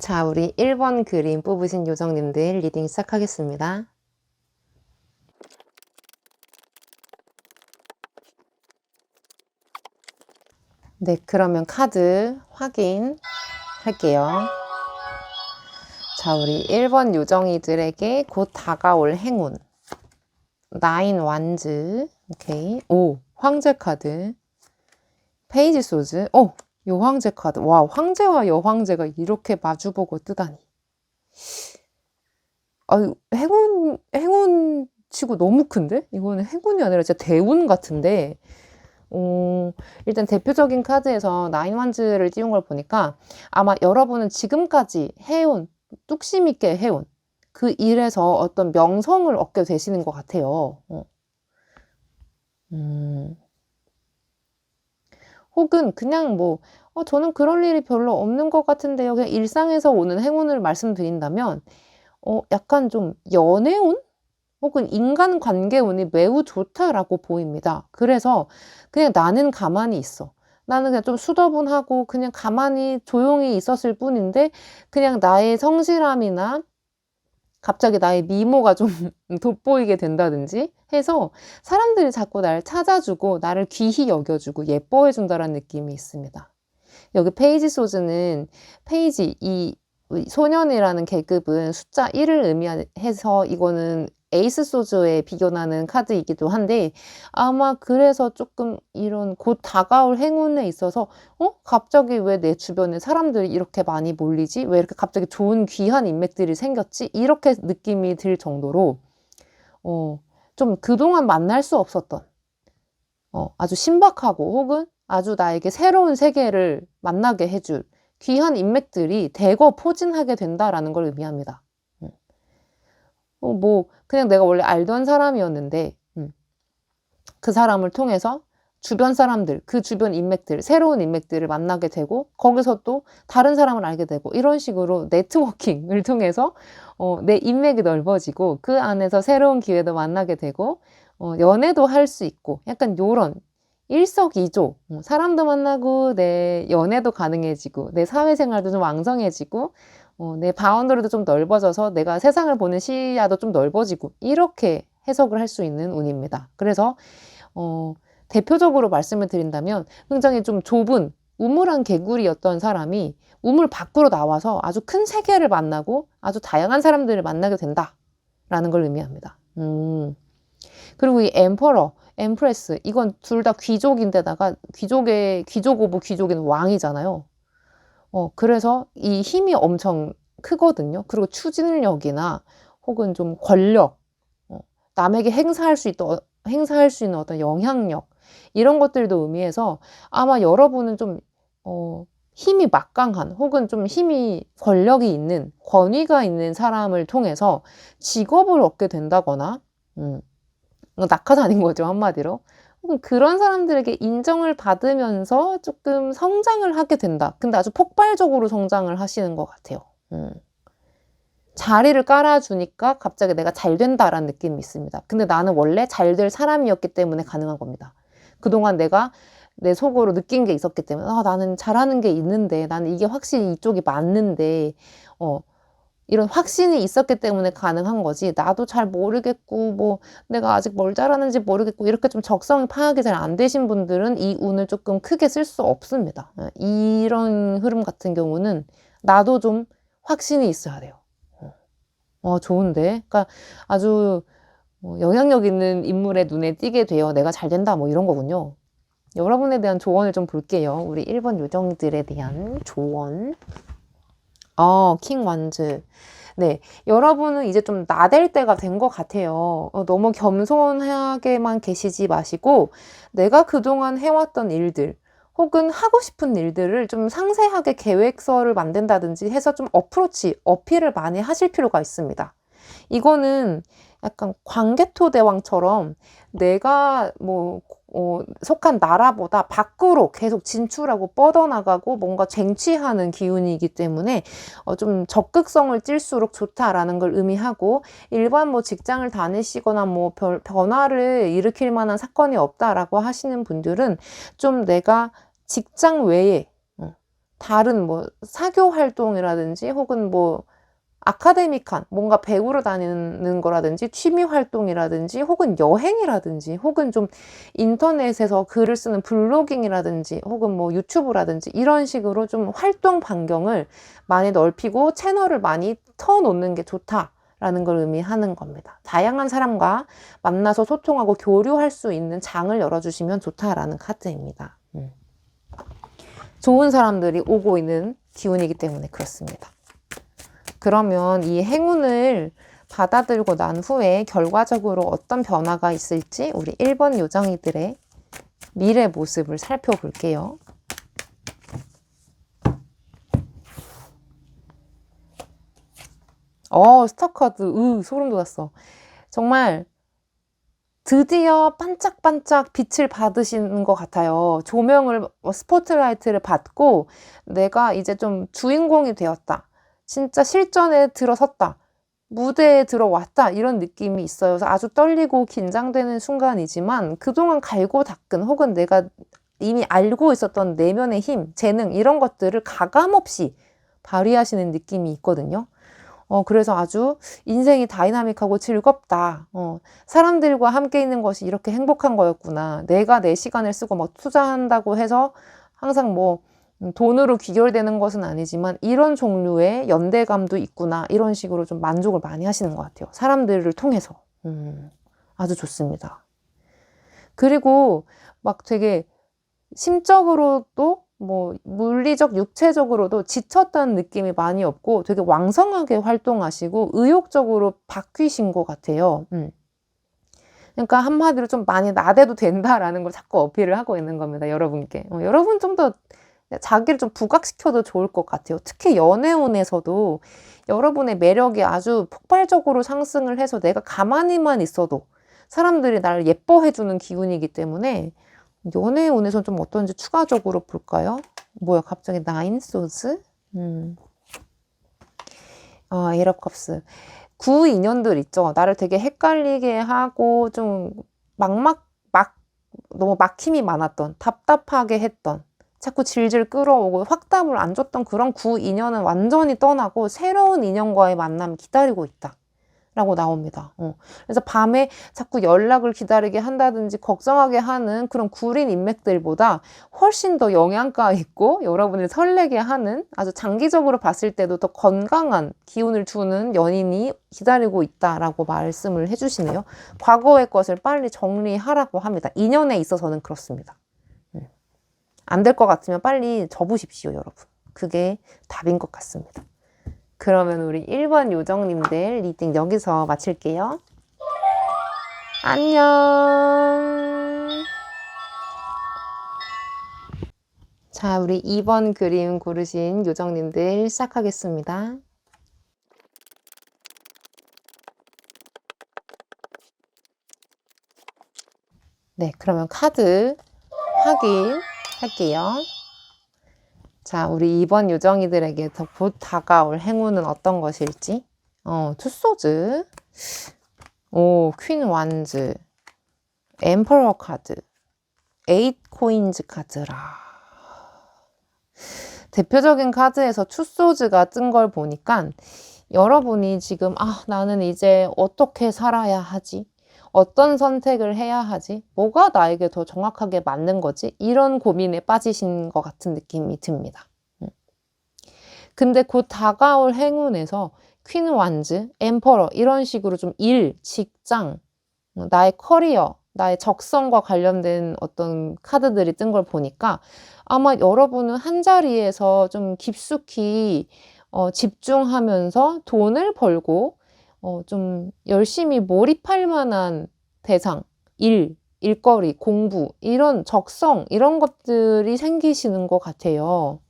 자, 우리 1번 그림 뽑으신 요정님들 리딩 시작하겠습니다. 네, 그러면 카드 확인할게요. 자, 우리 1번 요정이들에게 곧 다가올 행운. 9 완즈. 오케이. 오, 황제 카드. 페이지 소즈. 여황제 카드. 와, 황제와 여황제가 이렇게 마주보고 뜨다니. 아유, 행운 치고 너무 큰데? 이거는 행운이 아니라 진짜 대운 같은데. 일단 대표적인 카드에서 나인 완즈를 띄운 걸 보니까 아마 여러분은 지금까지 해온, 뚝심 있게 해온 그 일에서 어떤 명성을 얻게 되시는 것 같아요. 혹은 그냥 저는 그럴 일이 별로 없는 것 같은데요. 그냥 일상에서 오는 행운을 말씀드린다면, 약간 좀 연애운? 혹은 인간관계운이 매우 좋다라고 보입니다. 그래서 그냥 나는 가만히 있어. 나는 그냥 좀 수더분하고 그냥 가만히 조용히 있었을 뿐인데, 그냥 나의 성실함이나 갑자기 나의 미모가 좀 돋보이게 된다든지 해서 사람들이 자꾸 날 찾아주고 나를 귀히 여겨주고 예뻐해준다는 느낌이 있습니다. 여기 페이지 소즈는 이 소년이라는 계급은 숫자 1을 의미해서 이거는 에이스 소즈에 비견하는 카드이기도 한데 아마 그래서 조금 이런 곧 다가올 행운에 있어서 갑자기 왜 내 주변에 사람들이 이렇게 많이 몰리지? 왜 이렇게 갑자기 좋은 귀한 인맥들이 생겼지? 이렇게 느낌이 들 정도로 좀 그동안 만날 수 없었던 아주 신박하고 혹은 아주 나에게 새로운 세계를 만나게 해줄 귀한 인맥들이 대거 포진하게 된다라는 걸 의미합니다. 그냥 내가 원래 알던 사람이었는데, 그 사람을 통해서 주변 사람들, 그 주변 인맥들, 새로운 인맥들을 만나게 되고, 거기서 또 다른 사람을 알게 되고, 이런 식으로 네트워킹을 통해서, 내 인맥이 넓어지고, 그 안에서 새로운 기회도 만나게 되고, 연애도 할 수 있고, 약간 요런 일석이조, 사람도 만나고, 내 연애도 가능해지고, 내 사회생활도 좀 왕성해지고, 내 바운더리도 좀 넓어져서 내가 세상을 보는 시야도 좀 넓어지고 이렇게 해석을 할 수 있는 운입니다. 그래서 대표적으로 말씀을 드린다면 굉장히 좀 좁은 우물한 개구리였던 사람이 우물 밖으로 나와서 아주 큰 세계를 만나고 아주 다양한 사람들을 만나게 된다라는 걸 의미합니다. 그리고 이 엠퍼러, 엠프레스 이건 둘 다 귀족인데다가 귀족 오브 귀족인 왕이잖아요. 그래서 이 힘이 엄청 크거든요. 그리고 추진력이나 혹은 좀 권력, 남에게 행사할 수 있는 어떤 영향력 이런 것들도 의미해서 아마 여러분은 좀 힘이 막강한 혹은 좀 힘이 권력이 있는 권위가 있는 사람을 통해서 직업을 얻게 된다거나 낙하산인 거죠 한마디로. 혹은 그런 사람들에게 인정을 받으면서 조금 성장을 하게 된다. 근데 아주 폭발적으로 성장을 하시는 것 같아요. 자리를 깔아주니까 갑자기 내가 잘 된다라는 느낌이 있습니다. 근데 나는 원래 잘 될 사람이었기 때문에 가능한 겁니다. 그동안 내가 내 속으로 느낀 게 있었기 때문에 나는 잘하는 게 있는데 나는 이게 확실히 이쪽이 맞는데 이런 확신이 있었기 때문에 가능한 거지 나도 잘 모르겠고 뭐 내가 아직 뭘 잘하는지 모르겠고 이렇게 좀 적성이 파악이 잘 안 되신 분들은 이 운을 조금 크게 쓸 수 없습니다. 이런 흐름 같은 경우는 나도 좀 확신이 있어야 돼요. 좋은데 그러니까 아주 영향력 있는 인물의 눈에 띄게 되어 내가 잘 된다 뭐 이런 거군요. 여러분에 대한 조언을 좀 볼게요. 우리 1번 요정들에 대한 조언. 킹 완즈. 네, 여러분은 이제 좀 나댈 때가 된 것 같아요. 너무 겸손하게만 계시지 마시고 내가 그동안 해왔던 일들 혹은 하고 싶은 일들을 좀 상세하게 계획서를 만든다든지 해서 좀 어필을 많이 하실 필요가 있습니다. 이거는 약간 광개토대왕처럼 내가 속한 나라보다 밖으로 계속 진출하고 뻗어나가고 뭔가 쟁취하는 기운이기 때문에 좀 적극성을 띨수록 좋다라는 걸 의미하고 일반 직장을 다니시거나 별 변화를 일으킬 만한 사건이 없다라고 하시는 분들은 좀 내가 직장 외에 다른 사교 활동이라든지 혹은 아카데믹한 뭔가 배우러 다니는 거라든지 취미 활동이라든지 혹은 여행이라든지 혹은 좀 인터넷에서 글을 쓰는 블로깅이라든지 혹은 유튜브라든지 이런 식으로 좀 활동 반경을 많이 넓히고 채널을 많이 터놓는 게 좋다라는 걸 의미하는 겁니다. 다양한 사람과 만나서 소통하고 교류할 수 있는 장을 열어주시면 좋다라는 카드입니다. 좋은 사람들이 오고 있는 기운이기 때문에 그렇습니다. 그러면 이 행운을 받아들고 난 후에 결과적으로 어떤 변화가 있을지 우리 1번 요정이들의 미래 모습을 살펴볼게요. 스타카드. 소름 돋았어. 정말 드디어 반짝반짝 빛을 받으시는 것 같아요. 조명을, 스포트라이트를 받고 내가 이제 좀 주인공이 되었다. 진짜 실전에 들어섰다. 무대에 들어왔다. 이런 느낌이 있어요. 그래서 아주 떨리고 긴장되는 순간이지만 그동안 갈고 닦은 혹은 내가 이미 알고 있었던 내면의 힘, 재능 이런 것들을 가감없이 발휘하시는 느낌이 있거든요. 그래서 아주 인생이 다이나믹하고 즐겁다. 사람들과 함께 있는 것이 이렇게 행복한 거였구나. 내가 내 시간을 쓰고 투자한다고 해서 항상 돈으로 귀결되는 것은 아니지만 이런 종류의 연대감도 있구나. 이런 식으로 좀 만족을 많이 하시는 것 같아요. 사람들을 통해서. 아주 좋습니다. 그리고 되게 심적으로도 물리적, 육체적으로도 지쳤다는 느낌이 많이 없고 되게 왕성하게 활동하시고 의욕적으로 바뀌신 것 같아요. 그러니까 한마디로 좀 많이 나대도 된다라는 걸 자꾸 어필을 하고 있는 겁니다. 여러분께. 여러분 좀 더 자기를 좀 부각시켜도 좋을 것 같아요. 특히 연애운에서도 여러분의 매력이 아주 폭발적으로 상승을 해서 내가 가만히만 있어도 사람들이 나를 예뻐해주는 기운이기 때문에 연애운에서는 좀 어떤지 추가적으로 볼까요? 뭐야 갑자기 나인 소즈? 에이트 업 컵스. 구 인연들 있죠. 나를 되게 헷갈리게 하고 좀 너무 막힘이 많았던 답답하게 했던 자꾸 질질 끌어오고 확답을 안 줬던 그런 구 인연은 완전히 떠나고 새로운 인연과의 만남이 기다리고 있다 라고 나옵니다. 그래서 밤에 자꾸 연락을 기다리게 한다든지 걱정하게 하는 그런 구린 인맥들보다 훨씬 더 영양가 있고 여러분을 설레게 하는 아주 장기적으로 봤을 때도 더 건강한 기운을 주는 연인이 기다리고 있다라고 말씀을 해주시네요. 과거의 것을 빨리 정리하라고 합니다. 인연에 있어서는 그렇습니다. 안 될 것 같으면 빨리 접으십시오, 여러분. 그게 답인 것 같습니다. 그러면 우리 1번 요정님들 리딩 여기서 마칠게요. 안녕. 자, 우리 2번 그림 고르신 요정님들 시작하겠습니다. 네, 그러면 카드 확인할게요. 자, 우리 2번 요정이들에게 곧 다가올 행운은 어떤 것일지. 투소즈, 퀸 완즈, 엠퍼러 카드, 8 코인즈 카드라. 대표적인 카드에서 투소즈가 뜬 걸 보니까 여러분이 지금 나는 이제 어떻게 살아야 하지? 어떤 선택을 해야 하지? 뭐가 나에게 더 정확하게 맞는 거지? 이런 고민에 빠지신 것 같은 느낌이 듭니다. 근데 곧 다가올 행운에서 퀸 완즈, 엠퍼러 이런 식으로 좀 일, 직장, 나의 커리어, 나의 적성과 관련된 어떤 카드들이 뜬 걸 보니까 아마 여러분은 한 자리에서 좀 깊숙이 집중하면서 돈을 벌고 좀 열심히 몰입할 만한 대상, 일거리, 공부, 이런 적성, 이런 것들이 생기시는 것 같아요.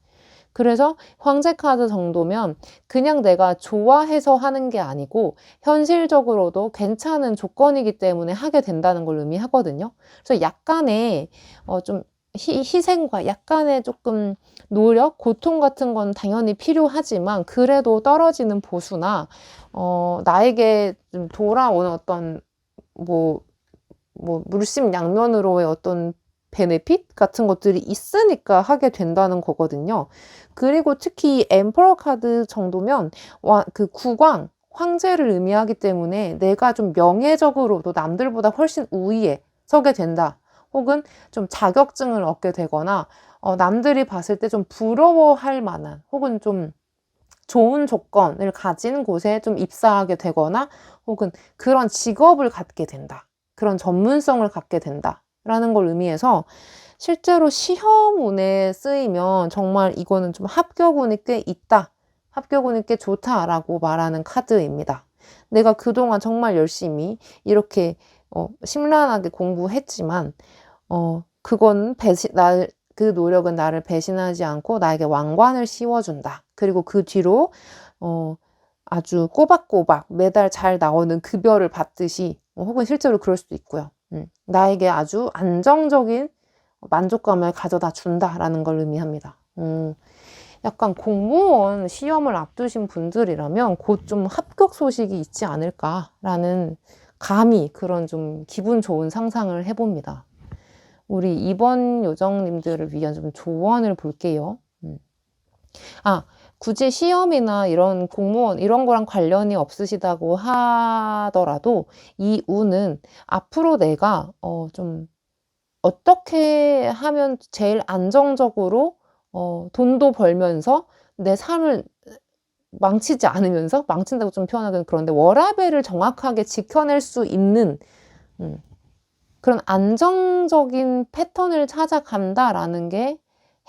그래서 황제 카드 정도면 그냥 내가 좋아해서 하는 게 아니고 현실적으로도 괜찮은 조건이기 때문에 하게 된다는 걸 의미하거든요. 그래서 약간의 좀 희생과 약간의 조금 노력, 고통 같은 건 당연히 필요하지만 그래도 떨어지는 보수나 나에게 좀 돌아오는 어떤 물심양면으로의 어떤 베네핏 같은 것들이 있으니까 하게 된다는 거거든요. 그리고 특히 엠퍼러 카드 정도면 그 국왕, 황제를 의미하기 때문에 내가 좀 명예적으로도 남들보다 훨씬 우위에 서게 된다. 혹은 좀 자격증을 얻게 되거나 남들이 봤을 때 좀 부러워할 만한 혹은 좀 좋은 조건을 가진 곳에 좀 입사하게 되거나 혹은 그런 직업을 갖게 된다. 그런 전문성을 갖게 된다. 라는 걸 의미해서 실제로 시험운에 쓰이면 정말 이거는 좀 합격운이 꽤 있다. 합격운이 꽤 좋다라고 말하는 카드입니다. 내가 그동안 정말 열심히 이렇게 심란하게 공부했지만 그건 그 노력은 나를 배신하지 않고 나에게 왕관을 씌워준다. 그리고 그 뒤로 아주 꼬박꼬박 매달 잘 나오는 급여를 받듯이 혹은 실제로 그럴 수도 있고요. 나에게 아주 안정적인 만족감을 가져다 준다라는 걸 의미합니다. 약간 공무원 시험을 앞두신 분들이라면 곧 좀 합격 소식이 있지 않을까라는 감히 그런 좀 기분 좋은 상상을 해봅니다. 우리 2번 요정님들을 위한 좀 조언을 볼게요. 굳이 시험이나 이런 공무원 이런 거랑 관련이 없으시다고 하더라도 이 운은 앞으로 내가 좀 어떻게 하면 제일 안정적으로 돈도 벌면서 내 삶을 망치지 않으면서 망친다고 좀 표현하기는 그런데 워라밸을 정확하게 지켜낼 수 있는 그런 안정적인 패턴을 찾아간다라는 게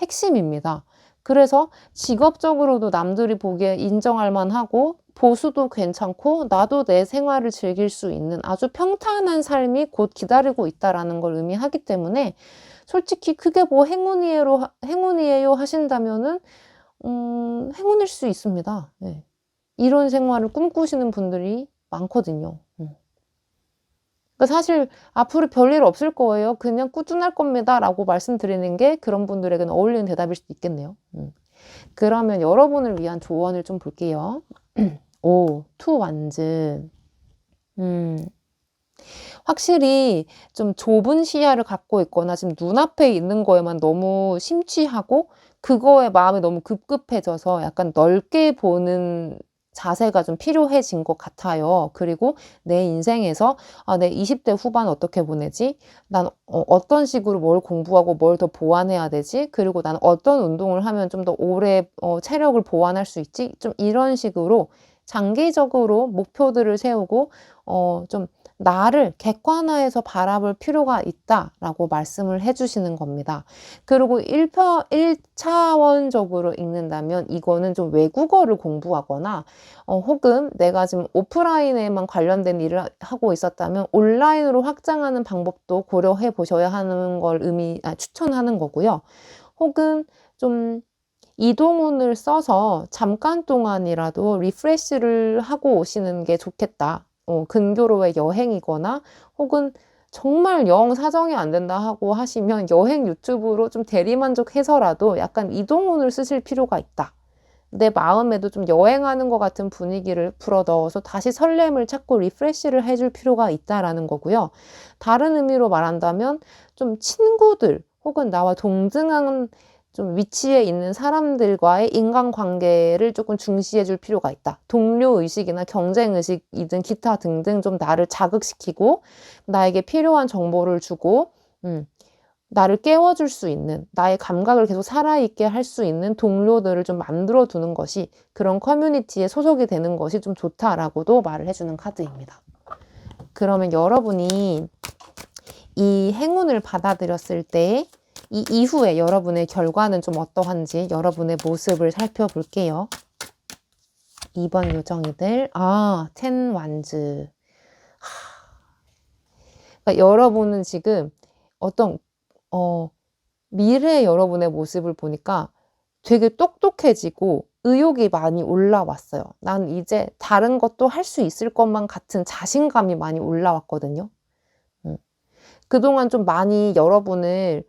핵심입니다. 그래서 직업적으로도 남들이 보기에 인정할 만하고 보수도 괜찮고 나도 내 생활을 즐길 수 있는 아주 평탄한 삶이 곧 기다리고 있다라는 걸 의미하기 때문에 솔직히 그게 뭐 행운이에요 하신다면은 행운일 수 있습니다. 네. 이런 생활을 꿈꾸시는 분들이 많거든요. 그러니까 사실 앞으로 별일 없을 거예요. 그냥 꾸준할 겁니다. 라고 말씀드리는 게 그런 분들에게는 어울리는 대답일 수도 있겠네요. 그러면 여러분을 위한 조언을 좀 볼게요. 투 완즈. 확실히 좀 좁은 시야를 갖고 있거나 지금 눈앞에 있는 거에만 너무 심취하고 그거에 마음이 너무 급급해져서 약간 넓게 보는 자세가 좀 필요해진 것 같아요. 그리고 내 인생에서 내 20대 후반 어떻게 보내지? 난 어떤 식으로 뭘 공부하고 뭘 더 보완해야 되지? 그리고 난 어떤 운동을 하면 좀 더 오래 체력을 보완할 수 있지? 좀 이런 식으로 장기적으로 목표들을 세우고 좀 나를 객관화해서 바라볼 필요가 있다라고 말씀을 해주시는 겁니다. 그리고 1차원적으로 읽는다면 이거는 좀 외국어를 공부하거나 혹은 내가 지금 오프라인에만 관련된 일을 하고 있었다면 온라인으로 확장하는 방법도 고려해 보셔야 하는 걸 추천하는 거고요. 혹은 좀 이동운을 써서 잠깐 동안이라도 리프레시를 하고 오시는 게 좋겠다. 근교로의 여행이거나 혹은 정말 영 사정이 안 된다 하고 하시면 여행 유튜브로 좀 대리만족해서라도 약간 이동운을 쓰실 필요가 있다. 내 마음에도 좀 여행하는 것 같은 분위기를 불어넣어서 다시 설렘을 찾고 리프레시를 해줄 필요가 있다라는 거고요. 다른 의미로 말한다면 좀 친구들 혹은 나와 동등한 좀 위치에 있는 사람들과의 인간관계를 조금 중시해 줄 필요가 있다. 동료의식이나 경쟁의식이든 기타 등등 좀 나를 자극시키고 나에게 필요한 정보를 주고 나를 깨워줄 수 있는, 나의 감각을 계속 살아있게 할 수 있는 동료들을 좀 만들어 두는 것이, 그런 커뮤니티에 소속이 되는 것이 좀 좋다라고도 말을 해주는 카드입니다. 그러면 여러분이 이 행운을 받아들였을 때 이 이후에 여러분의 결과는 좀 어떠한지 여러분의 모습을 살펴볼게요. 2번 요정이들. 텐 완즈. 그러니까 여러분은 지금 어떤 미래의 여러분의 모습을 보니까 되게 똑똑해지고 의욕이 많이 올라왔어요. 난 이제 다른 것도 할 수 있을 것만 같은 자신감이 많이 올라왔거든요. 그동안 좀 많이 여러분을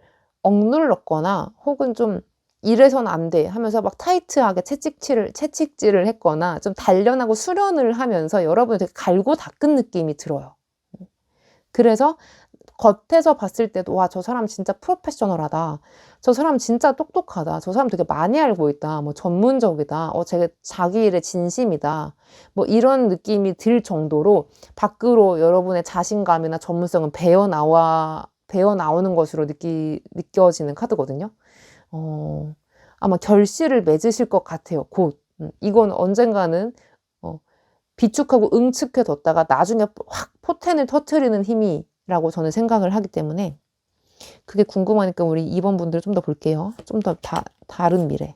억눌렀거나 혹은 좀 이래선 안 돼 하면서 막 타이트하게 채찍질을 했거나 좀 단련하고 수련을 하면서 여러분이 되게 갈고 닦은 느낌이 들어요. 그래서 겉에서 봤을 때도 와, 저 사람 진짜 프로페셔널하다. 저 사람 진짜 똑똑하다. 저 사람 되게 많이 알고 있다. 뭐 전문적이다. 자기 일에 진심이다. 뭐 이런 느낌이 들 정도로 밖으로 여러분의 자신감이나 전문성은 배어 나오는 것으로 느껴지는 카드거든요. 아마 결실을 맺으실 것 같아요. 곧. 이건 언젠가는 비축하고 응축해뒀다가 나중에 확 포텐을 터트리는 힘이라고 저는 생각을 하기 때문에 그게 궁금하니까 우리 2번 분들 좀 더 볼게요. 좀 더 다른 미래.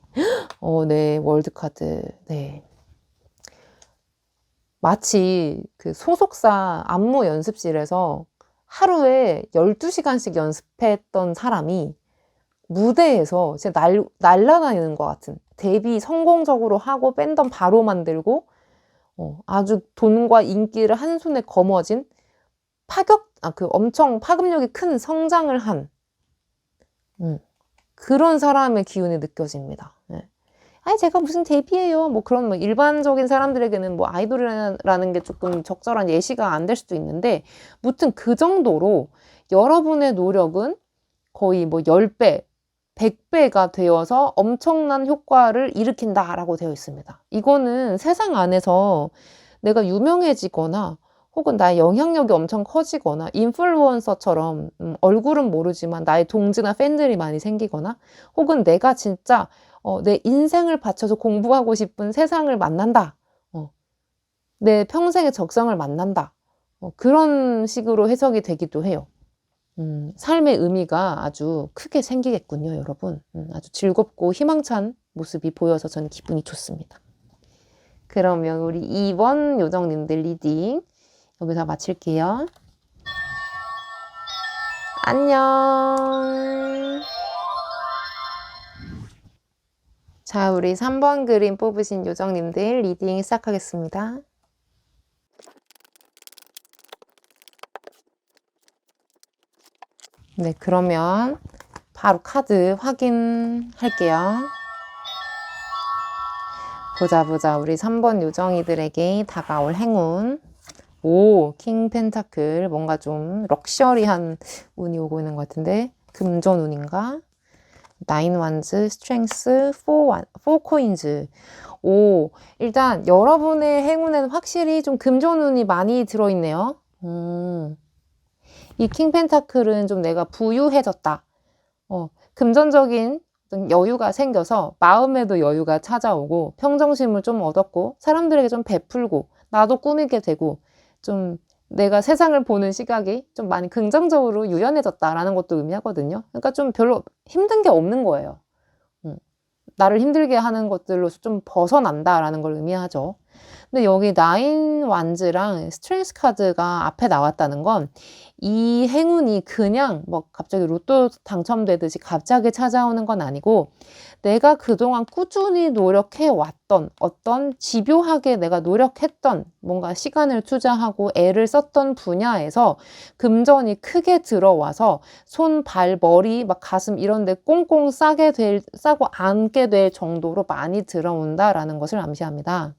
네, 월드카드. 네. 마치 그 소속사 안무 연습실에서 하루에 12시간씩 연습했던 사람이 무대에서 진짜 날아다니는 것 같은, 데뷔 성공적으로 하고 밴덤 바로 만들고 아주 돈과 인기를 한 손에 거머쥔 엄청 파급력이 큰 성장을 한 그런 사람의 기운이 느껴집니다. 네. 제가 무슨 데뷔예요. 뭐 그런 일반적인 사람들에게는 뭐 아이돌이라는 게 조금 적절한 예시가 안 될 수도 있는데, 무튼 그 정도로 여러분의 노력은 거의 뭐 10배, 100배가 되어서 엄청난 효과를 일으킨다라고 되어 있습니다. 이거는 세상 안에서 내가 유명해지거나 혹은 나의 영향력이 엄청 커지거나 인플루언서처럼 얼굴은 모르지만 나의 동지나 팬들이 많이 생기거나 혹은 내가 진짜 내 인생을 바쳐서 공부하고 싶은 세상을 만난다. 내 평생의 적성을 만난다. 그런 식으로 해석이 되기도 해요. 삶의 의미가 아주 크게 생기겠군요, 여러분. 아주 즐겁고 희망찬 모습이 보여서 저는 기분이 좋습니다. 그러면 우리 2번 요정님들 리딩 여기서 마칠게요. 안녕. 자, 우리 3번 그림 뽑으신 요정님들 리딩 시작하겠습니다. 네, 그러면 바로 카드 확인할게요. 보자. 우리 3번 요정이들에게 다가올 행운. 킹 펜타클. 뭔가 좀 럭셔리한 운이 오고 있는 것 같은데 금전 운인가? 9 완즈, 스트렝스, 4 코인즈. 오, 일단 여러분의 행운에는 확실히 좀 금전운이 많이 들어있네요. 이 킹 펜타클은 좀 내가 부유해졌다. 금전적인 어떤 여유가 생겨서 마음에도 여유가 찾아오고 평정심을 좀 얻었고 사람들에게 좀 베풀고 나도 꾸미게 되고 좀 내가 세상을 보는 시각이 좀 많이 긍정적으로 유연해졌다라는 것도 의미하거든요. 그러니까 좀 별로 힘든 게 없는 거예요. 나를 힘들게 하는 것들로서 좀 벗어난다라는 걸 의미하죠. 근데 여기 나인 완즈랑 스트렝스 카드가 앞에 나왔다는 건 이 행운이 그냥 뭐 갑자기 로또 당첨되듯이 갑자기 찾아오는 건 아니고 내가 그동안 꾸준히 노력해 왔던 어떤 집요하게 내가 노력했던 뭔가 시간을 투자하고 애를 썼던 분야에서 금전이 크게 들어와서 손, 발, 머리, 막 가슴 이런 데 꽁꽁 싸고 앉게 될 정도로 많이 들어온다라는 것을 암시합니다.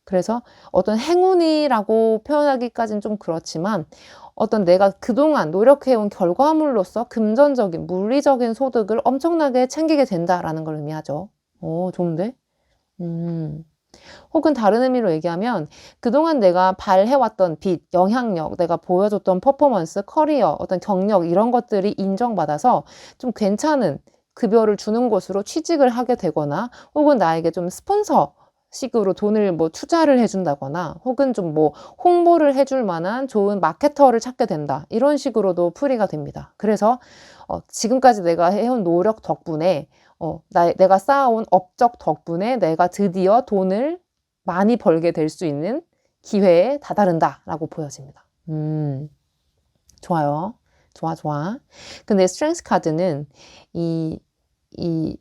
그래서 어떤 행운이라고 표현하기까지는 좀 그렇지만 어떤 내가 그동안 노력해온 결과물로서 금전적인, 물리적인 소득을 엄청나게 챙기게 된다라는 걸 의미하죠. 오, 좋은데? 혹은 다른 의미로 얘기하면 그동안 내가 발해왔던 빚, 영향력, 내가 보여줬던 퍼포먼스, 커리어, 어떤 경력 이런 것들이 인정받아서 좀 괜찮은 급여를 주는 곳으로 취직을 하게 되거나 혹은 나에게 좀 스폰서 식으로 돈을 뭐 투자를 해준다거나 혹은 좀 뭐 홍보를 해줄 만한 좋은 마케터를 찾게 된다. 이런 식으로도 풀이가 됩니다. 그래서 지금까지 내가 해온 노력 덕분에 내가 쌓아온 업적 덕분에 내가 드디어 돈을 많이 벌게 될 수 있는 기회에 다다른다라고 보여집니다. 좋아요. 좋아, 좋아. 근데 스트렝스 카드는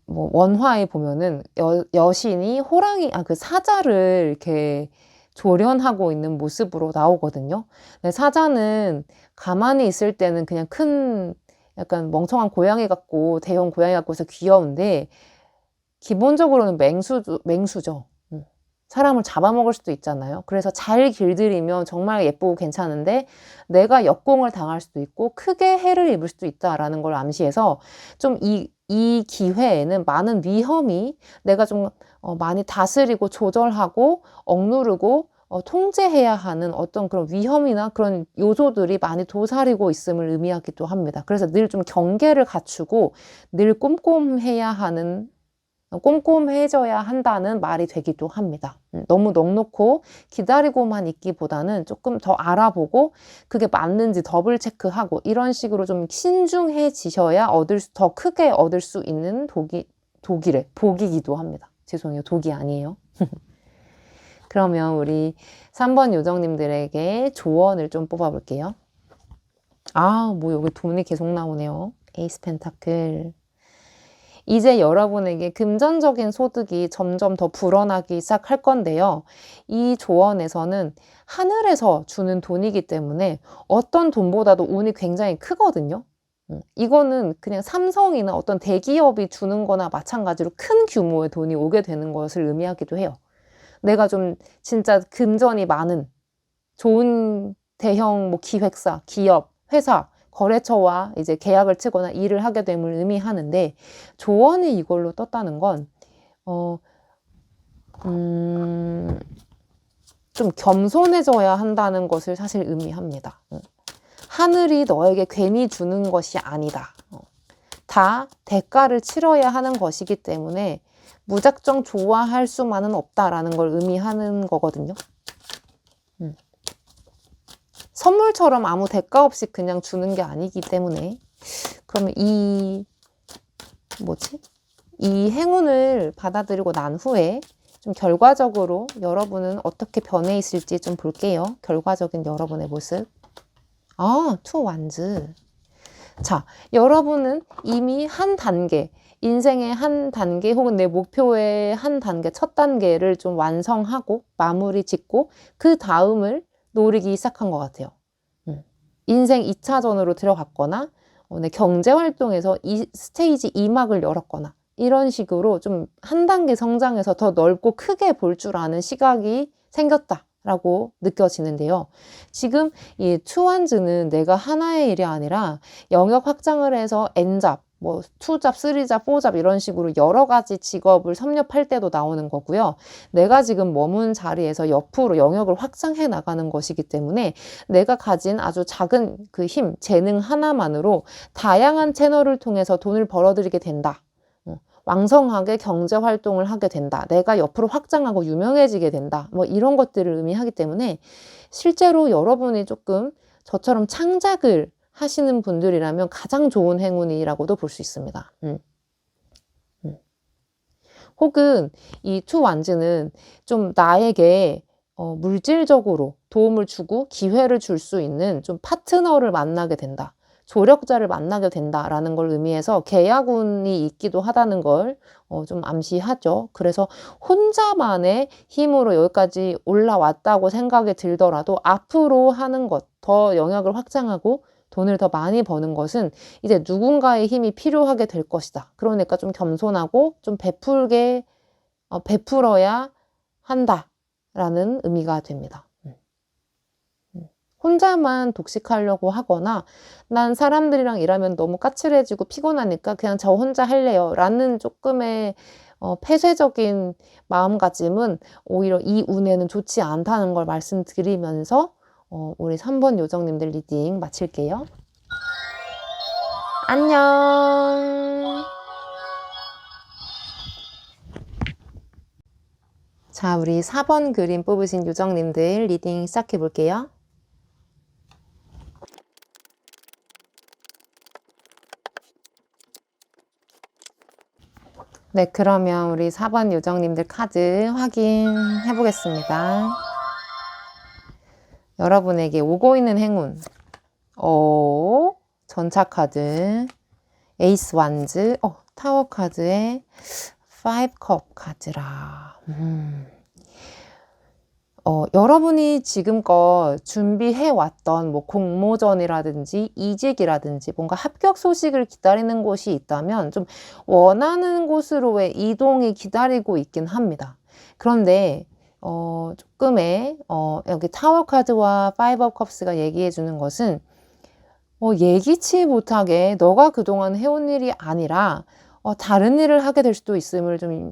뭐 원화에 보면은 여신이 호랑이, 그 사자를 이렇게 조련하고 있는 모습으로 나오거든요. 근데 사자는 가만히 있을 때는 그냥 큰 약간 멍청한 고양이 같고 대형 고양이 같고서 귀여운데 기본적으로는 맹수죠. 사람을 잡아먹을 수도 있잖아요. 그래서 잘 길들이면 정말 예쁘고 괜찮은데 내가 역공을 당할 수도 있고 크게 해를 입을 수도 있다라는 걸 암시해서 좀 이 기회에는 많은 위험이 내가 좀 많이 다스리고 조절하고 억누르고 통제해야 하는 어떤 그런 위험이나 그런 요소들이 많이 도사리고 있음을 의미하기도 합니다. 그래서 늘 좀 경계를 갖추고 늘 꼼꼼해져야 한다는 말이 되기도 합니다. 너무 넉넉고 기다리고만 있기보다는 조금 더 알아보고 그게 맞는지 더블 체크하고 이런 식으로 좀 신중해지셔야 더 크게 얻을 수 있는 복이기도 합니다. 죄송해요. 독이 아니에요. 그러면 우리 3번 요정님들에게 조언을 좀 뽑아볼게요. 뭐 여기 돈이 계속 나오네요. 에이스 펜타클. 이제 여러분에게 금전적인 소득이 점점 더 불어나기 시작할 건데요. 이 조언에서는 하늘에서 주는 돈이기 때문에 어떤 돈보다도 운이 굉장히 크거든요. 이거는 그냥 삼성이나 어떤 대기업이 주는 거나 마찬가지로 큰 규모의 돈이 오게 되는 것을 의미하기도 해요. 내가 좀 진짜 금전이 많은 좋은 대형 뭐 기획사, 기업, 회사, 거래처와 이제 계약을 치거나 일을 하게 됨을 의미하는데 조언이 이걸로 떴다는 건 좀 겸손해져야 한다는 것을 사실 의미합니다. 하늘이 너에게 괜히 주는 것이 아니다. 다 대가를 치러야 하는 것이기 때문에 무작정 좋아할 수만은 없다라는 걸 의미하는 거거든요. 선물처럼 아무 대가 없이 그냥 주는 게 아니기 때문에 그러면 이 행운을 받아들이고 난 후에 좀 결과적으로 여러분은 어떻게 변해 있을지 좀 볼게요. 결과적인 여러분의 모습. 투 완즈. 자, 여러분은 이미 한 단계, 인생의 한 단계 혹은 내 목표의 한 단계, 첫 단계를 좀 완성하고 마무리 짓고 그 다음을 노리기 시작한 것 같아요. 인생 2차전으로 들어갔거나 내 경제활동에서 이 스테이지 2막을 열었거나 이런 식으로 좀 한 단계 성장해서 더 넓고 크게 볼 줄 아는 시각이 생겼다라고 느껴지는데요. 지금 이 투완즈는 내가 하나의 일이 아니라 영역 확장을 해서 N잡, 뭐 2잡, 3잡, 4잡 이런 식으로 여러 가지 직업을 섭렵할 때도 나오는 거고요. 내가 지금 머문 자리에서 옆으로 영역을 확장해 나가는 것이기 때문에 내가 가진 아주 작은 그 힘, 재능 하나만으로 다양한 채널을 통해서 돈을 벌어들이게 된다. 왕성하게 경제 활동을 하게 된다. 내가 옆으로 확장하고 유명해지게 된다. 뭐 이런 것들을 의미하기 때문에 실제로 여러분이 조금 저처럼 창작을 하시는 분들이라면 가장 좋은 행운이라고도 볼 수 있습니다. 혹은 이 투완즈는 좀 나에게 물질적으로 도움을 주고 기회를 줄 수 있는 좀 파트너를 만나게 된다. 조력자를 만나게 된다라는 걸 의미해서 계약운이 있기도 하다는 걸 좀 암시하죠. 그래서 혼자만의 힘으로 여기까지 올라왔다고 생각이 들더라도 앞으로 하는 것, 더 영역을 확장하고 돈을 더 많이 버는 것은 이제 누군가의 힘이 필요하게 될 것이다. 그러니까 좀 겸손하고 좀 베풀어야 한다라는 의미가 됩니다. 혼자만 독식하려고 하거나 난 사람들이랑 일하면 너무 까칠해지고 피곤하니까 그냥 저 혼자 할래요 라는 조금의 폐쇄적인 마음가짐은 오히려 이 운에는 좋지 않다는 걸 말씀드리면서 우리 3번 요정님들 리딩 마칠게요. 안녕. 자, 우리 4번 그림 뽑으신 요정님들 리딩 시작해 볼게요. 네, 그러면 우리 4번 요정님들 카드 확인해 보겠습니다. 여러분에게 오고 있는 행운. 전차 카드, 에이스 완즈, 타워 카드에 5컵 카드라. 여러분이 지금껏 준비해왔던 뭐 공모전이라든지 이직이라든지 뭔가 합격 소식을 기다리는 곳이 있다면 좀 원하는 곳으로의 이동이 기다리고 있긴 합니다. 그런데 조금의 여기 타워 카드와 5 of cups가 얘기해 주는 것은 예기치 못하게 너가 그동안 해온 일이 아니라 다른 일을 하게 될 수도 있음을 좀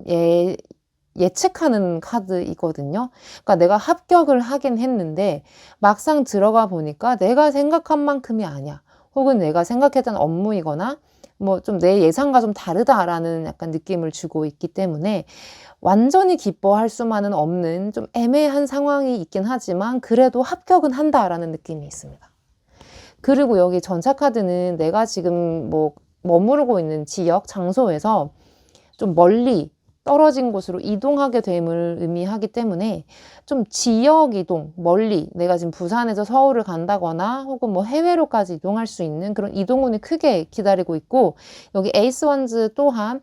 예측하는 카드이거든요. 그러니까 내가 합격을 하긴 했는데 막상 들어가 보니까 내가 생각한 만큼이 아니야. 혹은 내가 생각했던 업무이거나 뭐 좀 내 예상과 좀 다르다라는 약간 느낌을 주고 있기 때문에 완전히 기뻐할 수만은 없는 좀 애매한 상황이 있긴 하지만 그래도 합격은 한다라는 느낌이 있습니다. 그리고 여기 전차 카드는 내가 지금 뭐 머무르고 있는 지역, 장소에서 좀 멀리 떨어진 곳으로 이동하게 됨을 의미하기 때문에 좀 지역 이동, 멀리 내가 지금 부산에서 서울을 간다거나 혹은 뭐 해외로까지 이동할 수 있는 그런 이동운이 크게 기다리고 있고 여기 에이스 원즈 또한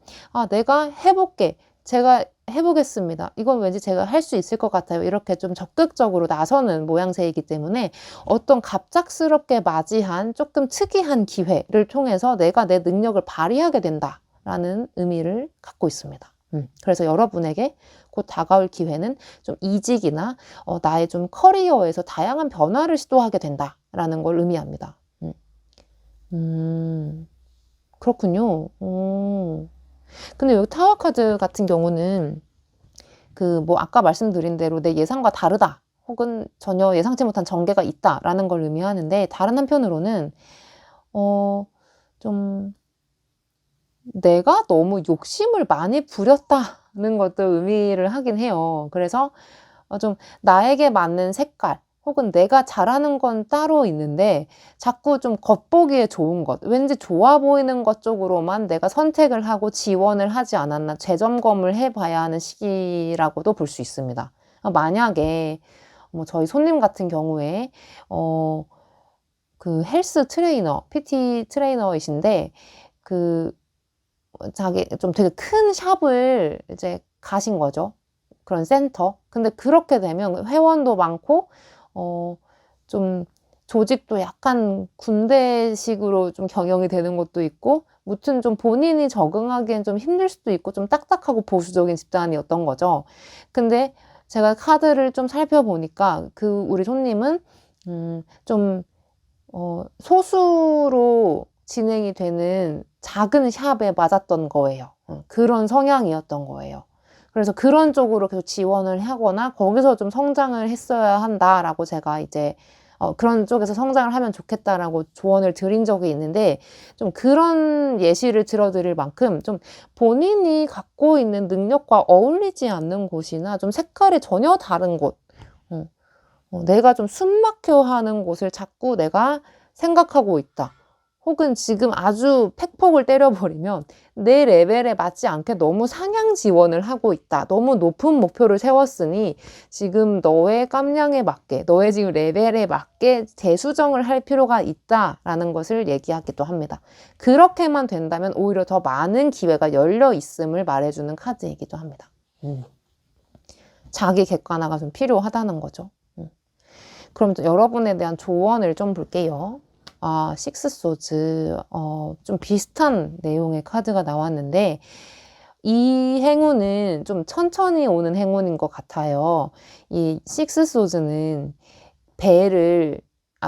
내가 해볼게. 제가 해보겠습니다. 이건 왠지 제가 할 수 있을 것 같아요. 이렇게 좀 적극적으로 나서는 모양새이기 때문에 어떤 갑작스럽게 맞이한 조금 특이한 기회를 통해서 내가 내 능력을 발휘하게 된다라는 의미를 갖고 있습니다. 그래서 여러분에게 곧 다가올 기회는 좀 이직이나 나의 좀 커리어에서 다양한 변화를 시도하게 된다라는 걸 의미합니다. 그렇군요. 근데 여기 타워 카드 같은 경우는 그 뭐 아까 말씀드린 대로 내 예상과 다르다 혹은 전혀 예상치 못한 전개가 있다라는 걸 의미하는데 다른 한편으로는 좀 내가 너무 욕심을 많이 부렸다는 것도 의미를 하긴 해요. 그래서 좀 나에게 맞는 색깔 혹은 내가 잘하는 건 따로 있는데 자꾸 좀 겉보기에 좋은 것, 왠지 좋아 보이는 것 쪽으로만 내가 선택을 하고 지원을 하지 않았나 재점검을 해봐야 하는 시기라고도 볼 수 있습니다. 만약에 뭐 저희 손님 같은 경우에 그 헬스 트레이너, PT 트레이너이신데 그 자기 좀 되게 큰 샵을 이제 가신 거죠. 그런 센터. 근데 그렇게 되면 회원도 많고 좀 조직도 약간 군대식으로 좀 경영이 되는 것도 있고 무튼 좀 본인이 적응하기엔 좀 힘들 수도 있고 좀 딱딱하고 보수적인 집단이었던 거죠. 근데 제가 카드를 좀 살펴보니까 그 우리 손님은 좀 소수로 진행이 되는 작은 샵에 맞았던 거예요. 그런 성향이었던 거예요. 그래서 그런 쪽으로 계속 지원을 하거나 거기서 좀 성장을 했어야 한다라고 제가 이제 그런 쪽에서 성장을 하면 좋겠다라고 조언을 드린 적이 있는데, 좀 그런 예시를 들어드릴 만큼 좀 본인이 갖고 있는 능력과 어울리지 않는 곳이나 좀 색깔이 전혀 다른 곳, 내가 좀 숨막혀 하는 곳을 자꾸 내가 생각하고 있다. 혹은 지금 아주 팩폭을 때려버리면 내 레벨에 맞지 않게 너무 상향 지원을 하고 있다. 너무 높은 목표를 세웠으니 지금 너의 깜냥에 맞게, 너의 지금 레벨에 맞게 재수정을 할 필요가 있다라는 것을 얘기하기도 합니다. 그렇게만 된다면 오히려 더 많은 기회가 열려 있음을 말해주는 카드이기도 합니다. 자기 객관화가 좀 필요하다는 거죠. 그럼 여러분에 대한 조언을 좀 볼게요. 식스 소즈, 좀 비슷한 내용의 카드가 나왔는데, 이 행운은 좀 천천히 오는 행운인 것 같아요. 이 식스 소즈는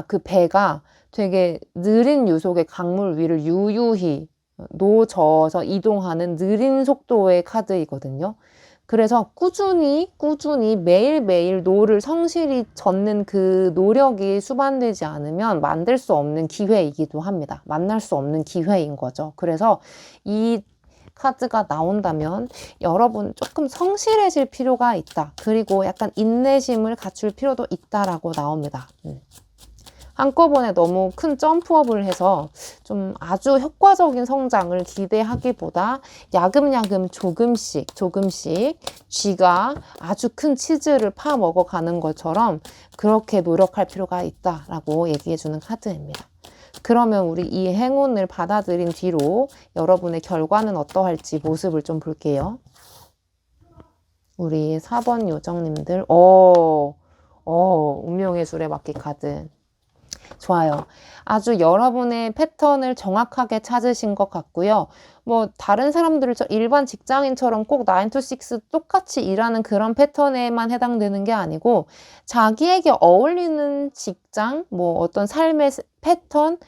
그 배가 되게 느린 유속의 강물 위를 유유히 노저어서 이동하는 느린 속도의 카드이거든요. 그래서 꾸준히 매일매일 노를 성실히 젓는 그 노력이 수반되지 않으면 만들 수 없는 기회이기도 합니다. 만날 수 없는 기회인 거죠. 그래서 이 카드가 나온다면 여러분 조금 성실해질 필요가 있다. 그리고 약간 인내심을 갖출 필요도 있다라고 나옵니다. 한꺼번에 너무 큰 점프업을 해서 좀 아주 효과적인 성장을 기대하기보다 야금야금 조금씩 쥐가 아주 큰 치즈를 파 먹어가는 것처럼 그렇게 노력할 필요가 있다라고 얘기해주는 카드입니다. 그러면 우리 이 행운을 받아들인 뒤로 여러분의 결과는 어떠할지 모습을 좀 볼게요. 우리 4번 요정님들, 운명의 수레바퀴 카드. 좋아요. 아주 여러분의 패턴을 정확하게 찾으신 것 같고요. 뭐 다른 사람들을 일반 직장인처럼 꼭 9 to 6 똑같이 일하는 그런 패턴에만 해당되는 게 아니고 자기에게 어울리는 직장, 뭐 어떤 삶의 패턴,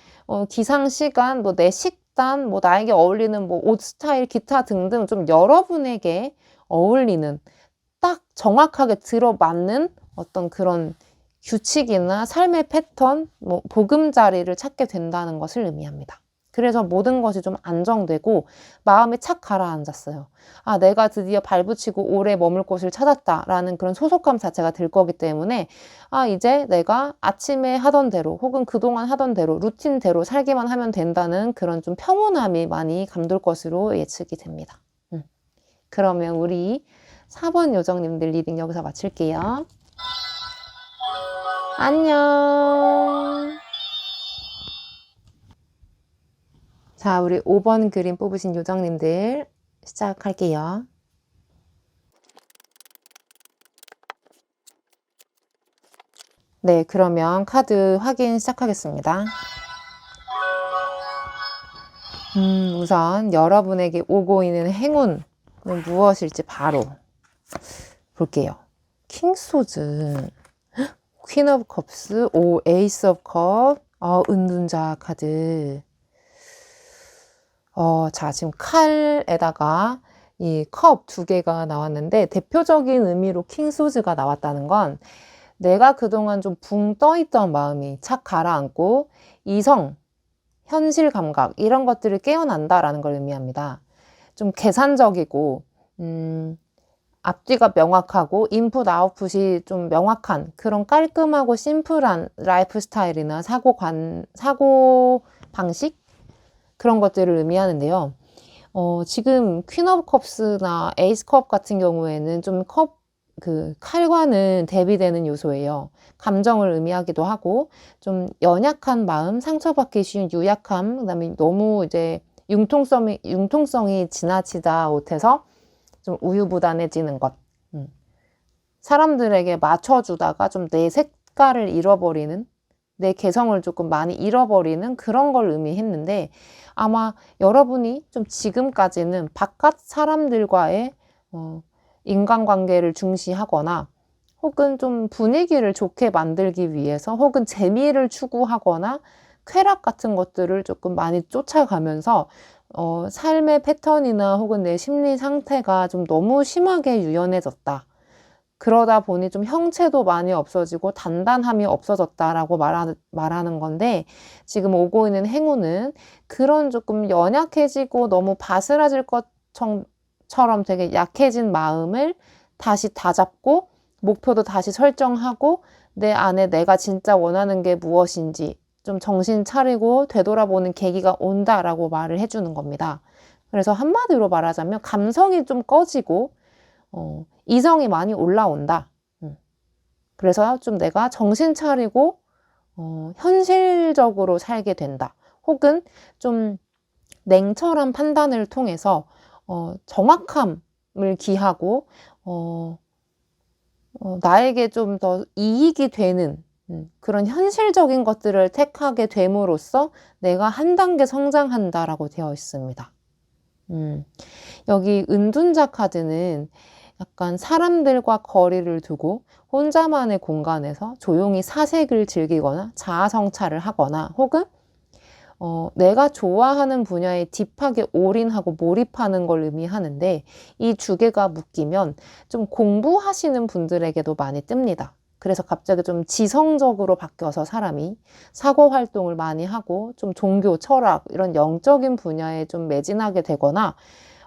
기상 시간, 뭐 내 식단, 뭐 나에게 어울리는 뭐 옷 스타일, 기타 등등 좀 여러분에게 어울리는 딱 정확하게 들어맞는 어떤 그런 규칙이나 삶의 패턴, 뭐 보금자리를 찾게 된다는 것을 의미합니다. 그래서 모든 것이 좀 안정되고 마음이 착 가라앉았어요. 내가 드디어 발붙이고 오래 머물 곳을 찾았다라는 그런 소속감 자체가 들 거기 때문에 이제 내가 아침에 하던 대로 혹은 그동안 하던 대로 루틴대로 살기만 하면 된다는 그런 좀 평온함이 많이 감돌 것으로 예측이 됩니다. 그러면 우리 4번 요정님들 리딩 여기서 마칠게요. 안녕. 자, 우리 5번 그림 뽑으신 요정님들 시작할게요. 네, 그러면 카드 확인 시작하겠습니다. 우선 여러분에게 오고 있는 행운은 무엇일지 바로 볼게요. 킹 소즈, 퀸 오브 컵스, 에이스 오브 컵, 은둔자 카드. 자, 지금 칼에다가 이 컵 2개가 나왔는데 대표적인 의미로 킹 소즈가 나왔다는 건 내가 그동안 좀 붕 떠있던 마음이 착 가라앉고 이성, 현실 감각 이런 것들을 깨어난다라는 걸 의미합니다. 좀 계산적이고 앞뒤가 명확하고 인풋 아웃풋이 좀 명확한 그런 깔끔하고 심플한 라이프 스타일이나 사고 방식 그런 것들을 의미하는데요. 지금 퀸 오브 컵스나 에이스 컵 같은 경우에는 좀 칼과는 대비되는 요소예요. 감정을 의미하기도 하고 좀 연약한 마음, 상처받기 쉬운 유약함, 그다음에 너무 이제 융통성이 지나치다 못해서 좀 우유부단해지는 것. 사람들에게 맞춰주다가 좀 내 색깔을 잃어버리는, 내 개성을 조금 많이 잃어버리는 그런 걸 의미했는데 아마 여러분이 좀 지금까지는 바깥 사람들과의 인간관계를 중시하거나 혹은 좀 분위기를 좋게 만들기 위해서 혹은 재미를 추구하거나 쾌락 같은 것들을 조금 많이 쫓아가면서 삶의 패턴이나 혹은 내 심리 상태가 좀 너무 심하게 유연해졌다. 그러다 보니 좀 형체도 많이 없어지고 단단함이 없어졌다라고 말하는 건데, 지금 오고 있는 행운은 그런 조금 연약해지고 너무 바스라질 것처럼 되게 약해진 마음을 다시 다잡고 목표도 다시 설정하고 내 안에 내가 진짜 원하는 게 무엇인지 좀 정신 차리고 되돌아보는 계기가 온다라고 말을 해주는 겁니다. 그래서 한마디로 말하자면 감성이 좀 꺼지고 이성이 많이 올라온다. 그래서 좀 내가 정신 차리고 현실적으로 살게 된다. 혹은 좀 냉철한 판단을 통해서 정확함을 기하고 나에게 좀 더 이익이 되는 그런 현실적인 것들을 택하게 됨으로써 내가 한 단계 성장한다라고 되어 있습니다. 여기 은둔자 카드는 약간 사람들과 거리를 두고 혼자만의 공간에서 조용히 사색을 즐기거나 자아 성찰을 하거나 혹은 내가 좋아하는 분야에 딥하게 올인하고 몰입하는 걸 의미하는데, 이 두 개가 묶이면 좀 공부하시는 분들에게도 많이 뜹니다. 그래서 갑자기 좀 지성적으로 바뀌어서 사람이 사고 활동을 많이 하고 좀 종교, 철학 이런 영적인 분야에 좀 매진하게 되거나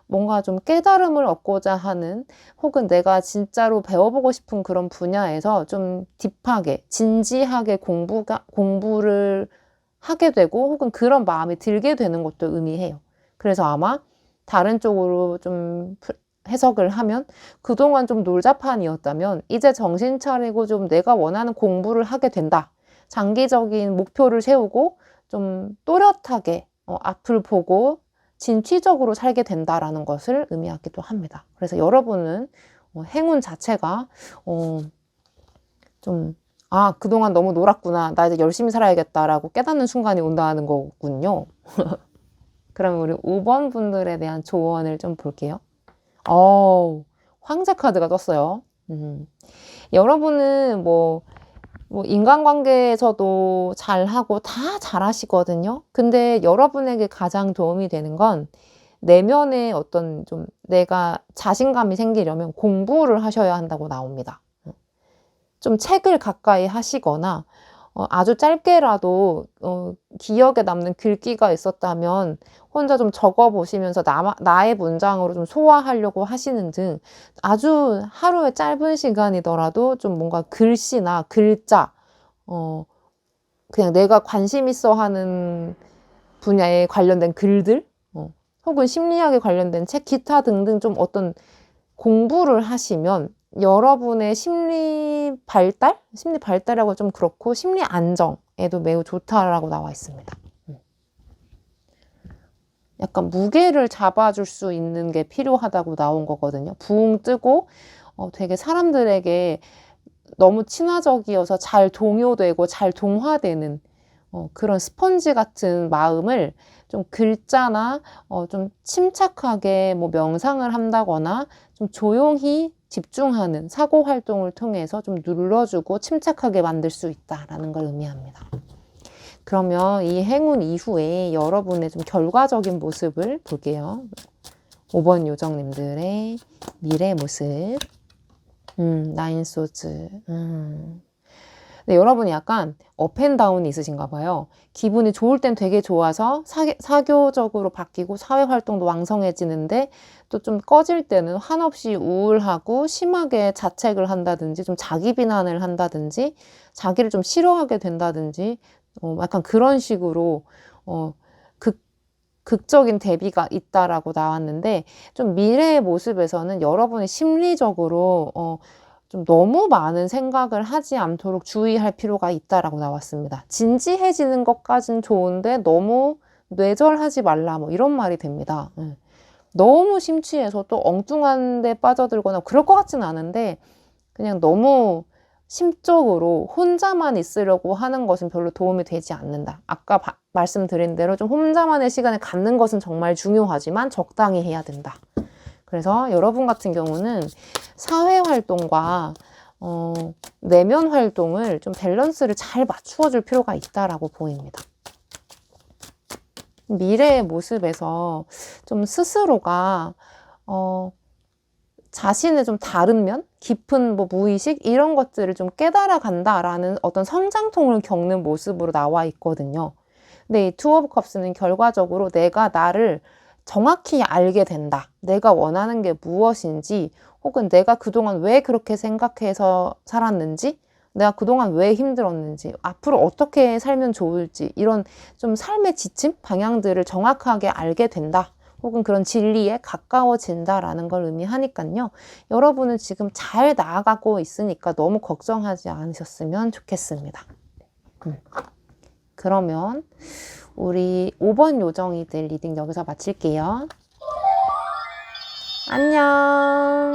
뭔가 좀 깨달음을 얻고자 하는 혹은 내가 진짜로 배워보고 싶은 그런 분야에서 좀 딥하게 진지하게 공부를 하게 되고 혹은 그런 마음이 들게 되는 것도 의미해요. 그래서 아마 다른 쪽으로 좀 해석을 하면 그동안 좀 놀자판이었다면 이제 정신 차리고 좀 내가 원하는 공부를 하게 된다. 장기적인 목표를 세우고 좀 또렷하게 앞을 보고 진취적으로 살게 된다라는 것을 의미하기도 합니다. 그래서 여러분은 행운 자체가 좀 그동안 너무 놀았구나. 나 이제 열심히 살아야겠다라고 깨닫는 순간이 온다는 거군요. 그러면 우리 5번 분들에 대한 조언을 좀 볼게요. 황제 카드가 떴어요. 여러분은 뭐 인간관계에서도 잘하고 다 잘하시거든요. 근데 여러분에게 가장 도움이 되는 건 내면에 어떤 좀 내가 자신감이 생기려면 공부를 하셔야 한다고 나옵니다. 좀 책을 가까이 하시거나 아주 짧게라도 기억에 남는 글귀가 있었다면 혼자 좀 적어보시면서 나의 문장으로 좀 소화하려고 하시는 등 아주 하루의 짧은 시간이더라도 좀 뭔가 글씨나 글자 그냥 내가 관심 있어 하는 분야에 관련된 글들 혹은 심리학에 관련된 책, 기타 등등 좀 어떤 공부를 하시면 여러분의 심리 발달이라고 좀 그렇고 심리 안정에도 매우 좋다라고 나와 있습니다. 약간 무게를 잡아줄 수 있는 게 필요하다고 나온 거거든요. 부웅 뜨고 되게 사람들에게 너무 친화적이어서 잘 동요되고 잘 동화되는 그런 스펀지 같은 마음을 좀 글자나 좀 침착하게 뭐 명상을 한다거나 좀 조용히 집중하는 사고 활동을 통해서 좀 눌러주고 침착하게 만들 수 있다라는 걸 의미합니다. 그러면 이 행운 이후에 여러분의 좀 결과적인 모습을 볼게요. 5번 요정님들의 미래 모습. 나인 소즈. 네, 여러분이 약간 업앤다운이 있으신가 봐요. 기분이 좋을 땐 되게 좋아서 사교적으로 바뀌고 사회활동도 왕성해지는데 또 좀 꺼질 때는 한없이 우울하고 심하게 자책을 한다든지 좀 자기 비난을 한다든지 자기를 좀 싫어하게 된다든지 약간 그런 식으로 극적인 대비가 있다라고 나왔는데, 좀 미래의 모습에서는 여러분이 심리적으로 좀 너무 많은 생각을 하지 않도록 주의할 필요가 있다라고 나왔습니다. 진지해지는 것까진 좋은데 너무 뇌절하지 말라 뭐 이런 말이 됩니다. 너무 심취해서 또 엉뚱한 데 빠져들거나 그럴 것 같지는 않은데 그냥 너무 심적으로 혼자만 있으려고 하는 것은 별로 도움이 되지 않는다. 아까 말씀드린 대로 좀 혼자만의 시간을 갖는 것은 정말 중요하지만 적당히 해야 된다. 그래서 여러분 같은 경우는 사회활동과 내면 활동을 좀 밸런스를 잘 맞추어 줄 필요가 있다라고 보입니다. 미래의 모습에서 좀 스스로가 자신의 좀 다른 면, 깊은 뭐 무의식 이런 것들을 좀 깨달아 간다라는 어떤 성장통을 겪는 모습으로 나와 있거든요. 근데 이 투 오브 컵스는 결과적으로 내가 나를 정확히 알게 된다. 내가 원하는 게 무엇인지, 혹은 내가 그동안 왜 그렇게 생각해서 살았는지, 내가 그동안 왜 힘들었는지, 앞으로 어떻게 살면 좋을지, 이런 좀 삶의 지침, 방향들을 정확하게 알게 된다. 혹은 그런 진리에 가까워진다라는 걸 의미하니까요. 여러분은 지금 잘 나아가고 있으니까 너무 걱정하지 않으셨으면 좋겠습니다. 그러면 우리 5번 요정이들 리딩 여기서 마칠게요. 안녕.